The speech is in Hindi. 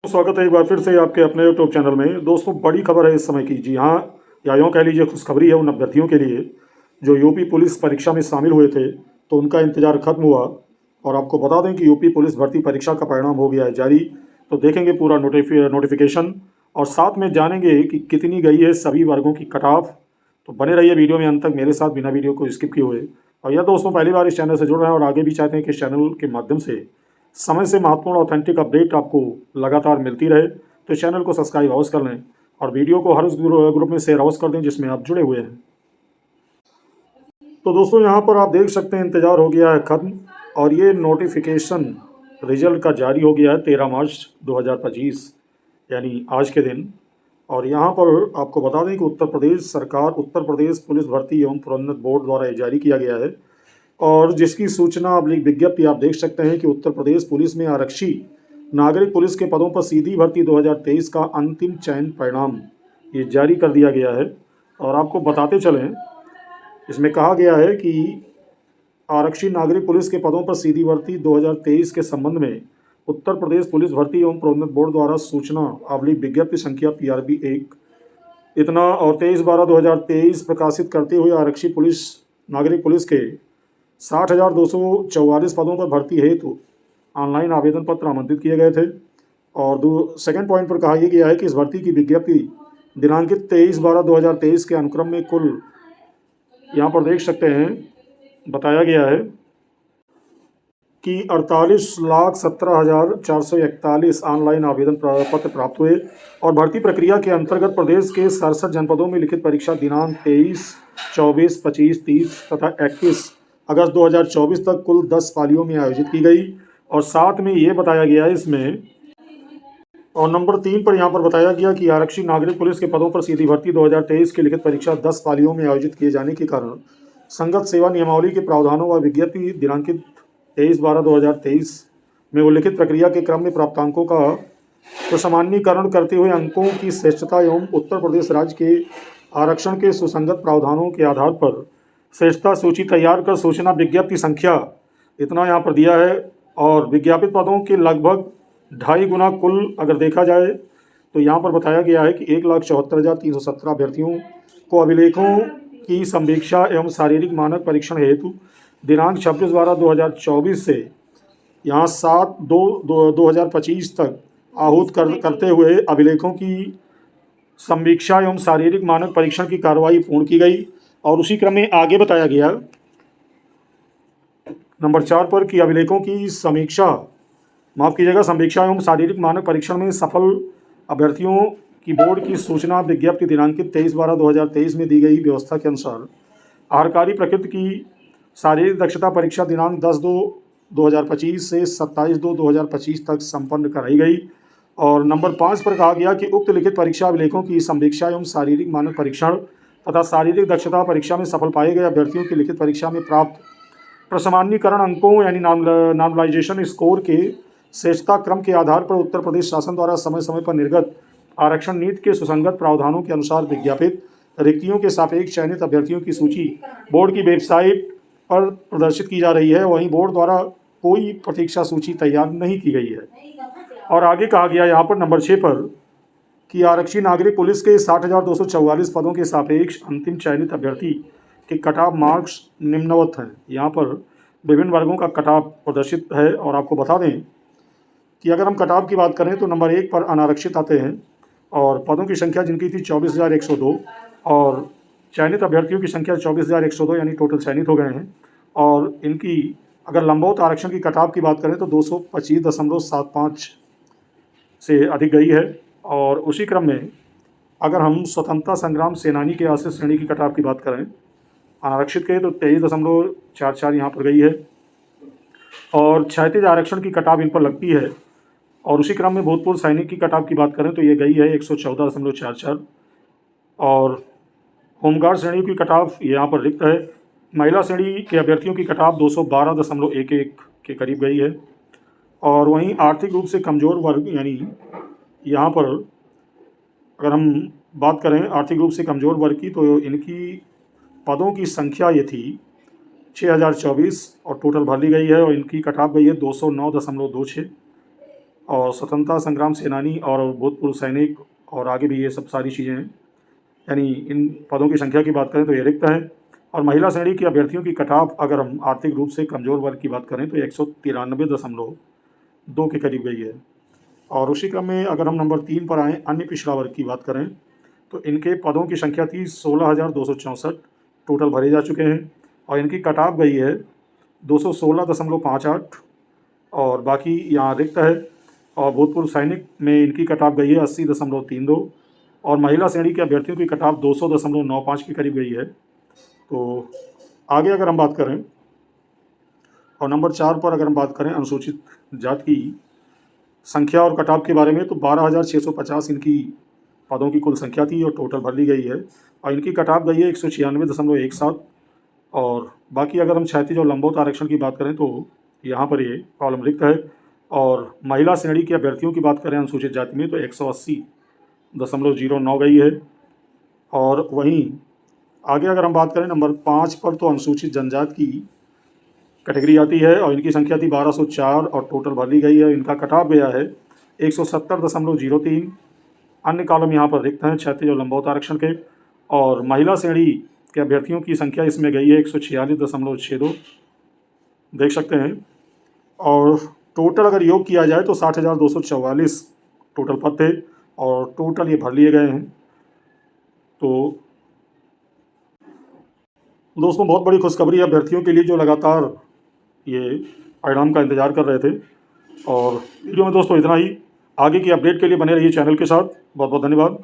स्वागत है एक बार फिर से आपके अपने यूट्यूब चैनल में। दोस्तों, बड़ी खबर है इस समय की। जी हाँ, या यूँ कह लीजिए खुशखबरी है उन अभ्यर्थियों के लिए जो यूपी पुलिस परीक्षा में शामिल हुए थे, तो उनका इंतज़ार खत्म हुआ। और आपको बता दें कि यूपी पुलिस भर्ती परीक्षा का परिणाम हो गया है जारी। तो देखेंगे पूरा नोटिफिकेशन और साथ में जानेंगे कि कितनी गई है सभी वर्गों की कट ऑफ। तो बने रहिए वीडियो में अंत तक मेरे साथ, बिना वीडियो को स्किप किए हुए। और यह दोस्तों पहली बार इस चैनल से जुड़ रहे हैं और आगे भी चाहते हैं कि इस चैनल के माध्यम से समय से महत्वपूर्ण ऑथेंटिक अपडेट आपको लगातार मिलती रहे, तो चैनल को सब्सक्राइब अवश्य कर लें और वीडियो को हर उस ग्रुप में शेयर अवश्य कर दें जिसमें आप जुड़े हुए हैं। तो दोस्तों, यहाँ पर आप देख सकते हैं इंतज़ार हो गया है ख़त्म और ये नोटिफिकेशन रिजल्ट का जारी हो गया है 13 मार्च 2025 यानी आज के दिन। और यहाँ पर आपको बता दें कि उत्तर प्रदेश सरकार, उत्तर प्रदेश पुलिस भर्ती एवं प्रोन्नत बोर्ड द्वारा ये जारी किया गया है और जिसकी सूचना विज्ञप्ति आप देख सकते हैं कि उत्तर प्रदेश पुलिस में आरक्षी नागरिक पुलिस के पदों पर सीधी भर्ती 2023 का अंतिम चयन परिणाम ये जारी कर दिया गया है। और आपको बताते चलें, इसमें कहा गया है कि आरक्षी नागरिक पुलिस के पदों पर सीधी भर्ती 2023 के संबंध में उत्तर प्रदेश पुलिस भर्ती एवं प्रोन्नत बोर्ड द्वारा सूचना विज्ञप्ति संख्या PRB 1 इतना और 23/12/2023 प्रकाशित करते हुए आरक्षी पुलिस नागरिक पुलिस के 60,244 पदों पर भर्ती हेतु ऑनलाइन आवेदन पत्र आमंत्रित किए गए थे। और सेकंड पॉइंट पर कहा यह गया है कि इस भर्ती की विज्ञप्ति दिनांकित 23/12/2023 के अनुक्रम में कुल, यहाँ पर देख सकते हैं, बताया गया है कि 48,17,441 ऑनलाइन आवेदन पत्र प्राप्त हुए और भर्ती प्रक्रिया के अंतर्गत प्रदेश के 67 जनपदों में लिखित परीक्षा दिनांक 23, 24, 25, 30 तथा 31 अगस्त 2024 तक कुल 10 पालियों में आयोजित की गई। और साथ में ये बताया गया है इसमें, और नंबर 3 पर यहाँ पर बताया गया कि आरक्षी नागरिक पुलिस के पदों पर सीधी भर्ती 2023 की लिखित परीक्षा 10 पालियों में आयोजित किए जाने के कारण संगत सेवा नियमावली के प्रावधानों व विज्ञप्ति दिनांकित 23/12/2023 में उल्लिखित प्रक्रिया के क्रम में प्राप्तांकों का प्रसामान्यीकरण करते हुए अंकों की श्रेष्ठता एवं उत्तर प्रदेश राज्य के आरक्षण के सुसंगत प्रावधानों के आधार पर श्रेष्ठता सूची तैयार कर सूचना विज्ञप्ति संख्या इतना यहाँ पर दिया है। और विज्ञापित पदों के लगभग 2.5 गुना कुल अगर देखा जाए तो यहाँ पर बताया गया है कि 1,74,317 अभ्यर्थियों को अभिलेखों की संवीक्षा एवं शारीरिक मानक परीक्षण हेतु दिनांक 26/12/2024 से यहाँ 7/2/2025 तक आहूत करते हुए अभिलेखों की संवीक्षा एवं शारीरिक मानक परीक्षण की कार्रवाई पूर्ण की गई। और उसी क्रम में आगे बताया गया नंबर 4 पर कि अभिलेखों की संवीक्षा एवं शारीरिक मानक परीक्षण में सफल अभ्यर्थियों की बोर्ड की सूचना विज्ञप्ति दिनांकित 23/12/2023 में दी गई व्यवस्था के अनुसार आहारकारी प्रकृति की शारीरिक दक्षता परीक्षा दिनांक 10/2/2025 से 27/2/2025 तक संपन्न कराई गई। और नंबर 5 पर कहा गया कि उक्त लिखित परीक्षा अभिलेखों की संवीक्षा एवं शारीरिक मानक परीक्षण तथा शारीरिक दक्षता परीक्षा में सफल पाए गए अभ्यर्थियों की लिखित परीक्षा में प्राप्त प्रसामान्यीकरण अंकों यानी नॉर्मलाइजेशन स्कोर के श्रेष्ठता क्रम के आधार पर उत्तर प्रदेश शासन द्वारा समय समय पर निर्गत आरक्षण नीति के सुसंगत प्रावधानों के अनुसार विज्ञापित रिक्तियों के सापेक्ष चयनित अभ्यर्थियों की सूची बोर्ड की वेबसाइट पर प्रदर्शित की जा रही है। वहीं बोर्ड द्वारा कोई प्रतीक्षा सूची तैयार नहीं की गई है। और आगे कहा गया यहाँ पर नंबर 6 पर कि आरक्षी नागरिक पुलिस के 60,244 पदों के सापेक्ष अंतिम चयनित अभ्यर्थी के कट ऑफ मार्क्स निम्नवत हैं। यहाँ पर विभिन्न वर्गों का कट ऑफ प्रदर्शित है। और आपको बता दें कि अगर हम कट ऑफ की बात करें तो नंबर 1 पर अनारक्षित आते हैं और पदों की संख्या जिनकी थी 24,102 और चयनित अभ्यर्थियों की संख्या 24,102 यानी टोटल चयनित हो गए हैं। और इनकी अगर लंबवत आरक्षण की कट ऑफ की बात करें तो 225.75 से अधिक गई है। और उसी क्रम में अगर हम स्वतंत्रता संग्राम सेनानी के आश्रित श्रेणी की कट ऑफ की बात करें अनारक्षित के तो 23.44 यहाँ पर गई है। और क्षैतिज आरक्षण की कट ऑफ इन पर लगती है। और उसी क्रम में भूतपूर्व सैनिक की कट ऑफ की बात करें तो ये गई है 114.44। और होमगार्ड श्रेणी की कट ऑफ यहाँ पर रिक्त है। महिला श्रेणी के अभ्यर्थियों की कट ऑफ 212.11 के करीब गई है। और वहीं आर्थिक रूप से कमज़ोर वर्ग यानी यहाँ पर अगर हम बात करें आर्थिक रूप से कमज़ोर वर्ग की तो इनकी पदों की संख्या ये थी 6,024 और टोटल भर ली गई है और इनकी कट ऑफ गई है 209.26। और स्वतंत्रता संग्राम सेनानी और भूतपूर्व सैनिक और आगे भी ये सब सारी चीज़ें हैं। यानी इन पदों की संख्या की बात करें तो ये रिक्त है। और महिला श्रेणी की अभ्यर्थियों की कटाव अगर हम आर्थिक रूप से कमज़ोर वर्ग की बात करें तो 193.2 के करीब गई है। और उसी क्रम में अगर हम नंबर 3 पर आएँ, अन्य पिछड़ा वर्ग की बात करें तो इनके पदों की संख्या थी 16,264, टोटल भरे जा चुके हैं और इनकी कटाव गई है 216.58 और बाकी यहाँ रिक्त है। और भूतपूर्व सैनिक में इनकी कटाव गई है 80.32 और महिला श्रेणी के अभ्यर्थियों की कटाव 200.95 के करीब गई है। तो आगे अगर हम बात करें और नंबर 4 पर अगर हम बात करें अनुसूचित जाति की संख्या और कटाव के बारे में तो 12,650 इनकी पदों की कुल संख्या थी और टोटल भर ली गई है और इनकी कटाव गई है 196.17 और बाकी अगर हम क्षैतिज और लंबवत आरक्षण की बात करें तो यहाँ पर ये कॉलम रिक्त है। और महिला श्रेणी के अभ्यर्थियों की बात करें अनुसूचित जाति में तो 180.09 गई है। और वहीं आगे अगर हम बात करें नंबर 5 पर तो अनुसूचित जनजाति की कैटेगरी आती है और इनकी संख्या थी 1204 और टोटल भर ली गई है। इनका कटाव गया है 170.03। अन्य कॉलम यहाँ पर रिक्त हैं क्षैतिज और लंबवत आरक्षण के। और महिला श्रेणी के अभ्यर्थियों की संख्या इसमें गई है 146.62, देख सकते हैं। और टोटल अगर योग किया जाए तो 60,244 टोटल पद थे और टोटल ये भर लिए गए हैं। तो दोस्तों बहुत बड़ी खुशखबरी है अभ्यर्थियों के लिए जो लगातार ये परिणाम का इंतज़ार कर रहे थे। और वीडियो में दोस्तों इतना ही। आगे की अपडेट के लिए बने रहिए चैनल के साथ। बहुत बहुत धन्यवाद।